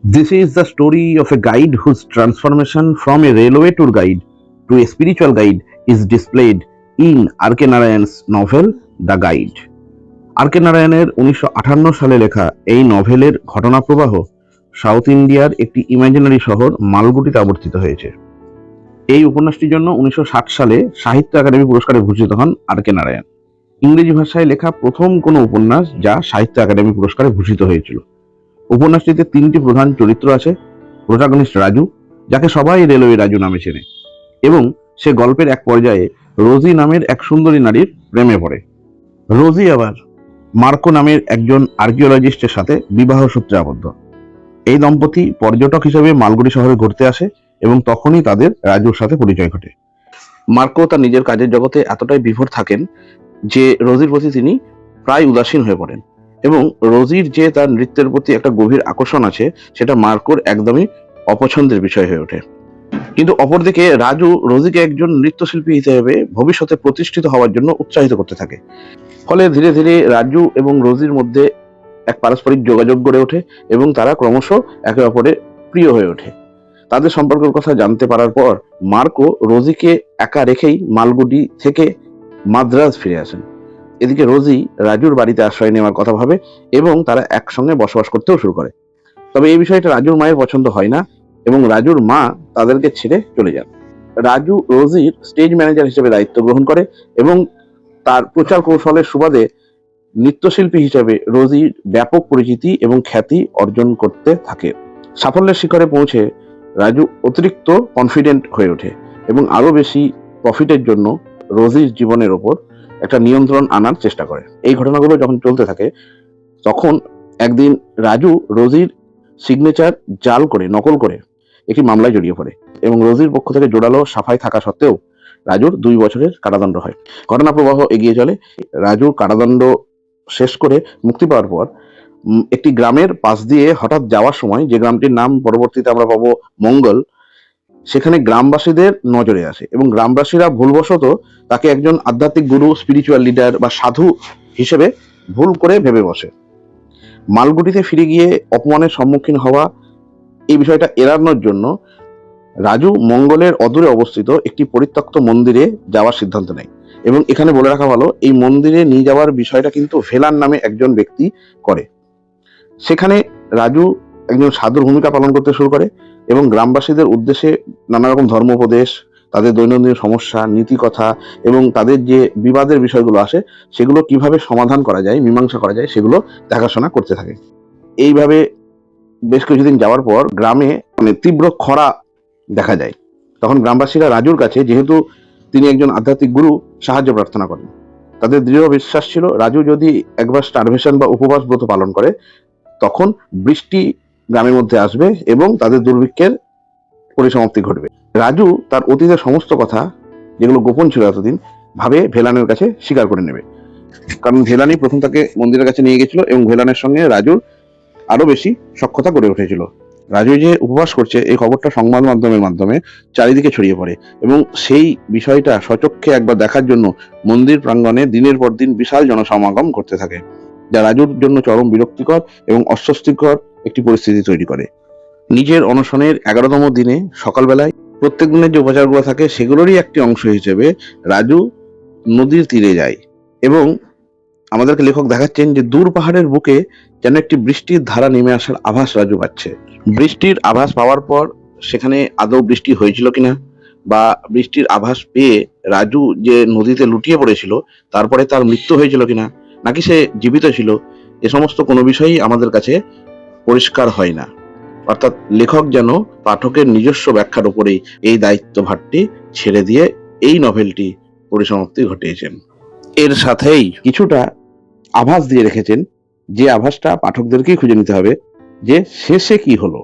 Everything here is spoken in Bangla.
This is the story of a guide whose transformation from a railway tour guide to a spiritual guide is displayed in R.K. Narayan's novel The Guide. R.K. নারায়ণের 1958 সালে লেখা এই নভেলের ঘটনা প্রবাহ সাউথ ইন্ডিয়ার একটি ইমাজিনারি শহর মালগুটিতে আবর্তিত হয়েছে। এই উপন্যাসটির জন্য 1960 সালে সাহিত্য একাডেমি পুরস্কারে ভূষিত হন আর.কে. নারায়ণ। ইংরেজি ভাষায় লেখা প্রথম কোনো উপন্যাস যা সাহিত্য একাডেমি পুরস্কারে ভূষিত হয়েছিল। উপন্যাসটিতে তিনটি প্রধান চরিত্র আছে। প্রোটাগনিস্ট রাজু, যাকে সবাই রেলওয়ে রাজু নামে চেনে, এবং সে গল্পের এক পর্যায়ে রোজি নামের এক সুন্দরী নারীর প্রেমে পড়ে। রোজি আবার মার্কো নামের একজন আর্কিওলজিস্টের সাথে বিবাহ সূত্রে আবদ্ধ। এই দম্পতি পর্যটক হিসেবে মালগুড়ি শহরে ঘুরতে আসে এবং তখনই তাদের রাজুর সাথে পরিচয় ঘটে। মার্কো তার নিজের কাজের জগতে এতটাই বিভোর থাকেন যে রোজির প্রতি তিনি প্রায় উদাসীন হয়ে পড়েন, এবং রোজির যে তার নৃত্যের প্রতি একটা গভীর আকর্ষণ আছে সেটা মার্কোর একদমই অপছন্দের বিষয় হয়ে ওঠে। কিন্তু অপরদিকে রাজু রোজিকে একজন নৃত্যশিল্পী হিসেবে ভবিষ্যতে প্রতিষ্ঠিত হওয়ার জন্য উৎসাহিত করতে থাকে। ফলে ধীরে ধীরে রাজু এবং রোজির মধ্যে এক পারস্পরিক যোগাযোগ গড়ে ওঠে এবং তারা ক্রমশ একে অপরের প্রিয় হয়ে ওঠে। তাদের সম্পর্কের কথা জানতে পারার পর মার্কো রোজিকে একা রেখেই মালগুডি থেকে মাদ্রাজ ফিরে আসেন। এদিকে রোজি রাজুর বাড়িতে আশ্রয় নেওয়ার কথা ভাবে এবং তারা একসঙ্গে বসবাস করতেও শুরু করে। তবে এই বিষয়টা রাজুর মায়ের পছন্দ হয় না এবং রাজুর মা তাদেরকে ছেড়ে চলে যান। রাজু রোজির স্টেজ ম্যানেজার হিসেবে দায়িত্ব গ্রহণ করে এবং তার প্রচার কৌশলের সুবাদে নৃত্যশিল্পী হিসেবে রোজির ব্যাপক পরিচিতি এবং খ্যাতি অর্জন করতে থাকে। সাফল্যের শিখরে পৌঁছে রাজু অতিরিক্ত কনফিডেন্ট হয়ে ওঠে এবং আরো বেশি প্রফিটের জন্য রোজির জীবনের ওপর একটা নিয়ন্ত্রণ আনার চেষ্টা করে। এই ঘটনাগুলো যখন চলতে থাকে তখন একদিন রাজু রোজির সিগনেচার জাল করে নকল করে একটি মামলায় জড়িয়ে পড়ে এবং রোজির পক্ষ থেকে জোরালো সাফাই থাকা সত্ত্বেও রাজুর 2 বছরের কারাদণ্ড হয়। ঘটনা প্রবাহ এগিয়ে চলে। রাজুর কারাদণ্ড শেষ করে মুক্তি পাওয়ার পর একটি গ্রামের পাশ দিয়ে হঠাৎ যাওয়ার সময়, যে গ্রামটির নাম পরবর্তীতে আমরা পাবো মঙ্গল, সেখানে গ্রামবাসীদের নজরে আসে এবং গ্রামবাসীরা ভুলবশত তাকে একজন আধ্যাত্মিক গুরু, স্পিরিচুয়াল লিডার বা সাধু হিসেবে ভুল করে ভেবে বসে। মালগুটিতে ফিরে গিয়ে অপমানের সম্মুখীন হওয়া এই বিষয়টা এড়ানোর জন্য রাজু মঙ্গলের অদূরে অবস্থিত একটি পরিত্যক্ত মন্দিরে যাওয়ার সিদ্ধান্ত নেয়। এবং এখানে বলে রাখা ভালো, এই মন্দিরে নিয়ে যাওয়ার বিষয়টা কিন্তু ভেলান নামে একজন ব্যক্তি করে। সেখানে রাজু একজন সাধুর ভূমিকা পালন করতে শুরু করে এবং গ্রামবাসীদের উদ্দেশ্যে নানা রকম ধর্মোপদেশ, তাদের দৈনন্দিন সমস্যা, নীতি কথা এবং তাদের যে বিবাদের বিষয়গুলো আসে সেগুলো কিভাবে সমাধান করা যায়, মীমাংসা করা যায়, সেগুলো দেখাশোনা করতে থাকে। এইভাবে বেশ কিছুদিন যাওয়ার পর গ্রামে তীব্র খরা দেখা যায়। তখন গ্রামবাসীরা রাজুর কাছে, যেহেতু তিনি একজন আধ্যাত্মিক গুরু, সাহায্য প্রার্থনা করেন। তাদের দৃঢ় বিশ্বাস ছিল রাজু যদি একবার স্টারভেশন বা উপবাস ব্রত পালন করে তখন বৃষ্টি গ্রামের মধ্যে আসবে এবং তাদের দুর্ভিক্ষের পরিসমাপ্তি ঘটবে। রাজু তার অতীতের সমস্ত কথা, যেগুলো গোপন ছিল এতদিন, ভাবে ভেলানের কাছে স্বীকার করে নেবে, কারণ ভেলানি প্রথম তাকে মন্দিরের কাছে নিয়ে গেছিল এবং ভেলানের সঙ্গে রাজুর আরো বেশি সখ্যতা গড়ে উঠেছিল। রাজু যে উপবাস করছে এই খবরটা সংবাদ মাধ্যমের মাধ্যমে চারিদিকে ছড়িয়ে পড়ে এবং সেই বিষয়টা সচক্ষে একবার দেখার জন্য মন্দির প্রাঙ্গণে দিনের পর দিন বিশাল জনসমাগম করতে থাকে, যা রাজুর জন্য চরম বিরক্তিকর এবং অস্বস্তিকর একটি পরিস্থিতি তৈরি করে। নিজের অনশনের 11তম দিনে সকালবেলায় প্রত্যেক দিনের যে উপাচারগুলো থাকে সেগুলোরই একটি অংশ হিসেবে রাজু নদীর তীরে যায় এবং আমাদেরকে লেখক দেখাচ্ছেন যে দূর পাহাড়ের বুকে যেন একটি বৃষ্টির ধারা নেমে আসার আভাস রাজু পাচ্ছে। বৃষ্টির আভাস পাওয়ার পর সেখানে আদৌ বৃষ্টি হয়েছিল কিনা বা বৃষ্টির আভাস পেয়ে রাজু যে নদীতে লুটিয়ে পড়েছিল তারপরে তার মৃত্যু হয়েছিল কিনা, নাকি সে জীবিত ছিল, এ সমস্ত কোনো বিষয়ই আমাদের কাছে পরিষ্কার হয় না। অর্থাৎ লেখক যেন পাঠকের নিজস্ব ব্যাখ্যার উপরেই এই দায়িত্বভারটি ছেড়ে দিয়ে এই নভেলটি পরিসমাপ্তি ঘটিয়েছেন। এর সাথেই কিছুটা আভাস দিয়ে রেখেছেন, যে আভাসটা পাঠকদেরকেই খুঁজে নিতে হবে যে শেষে কি হলো।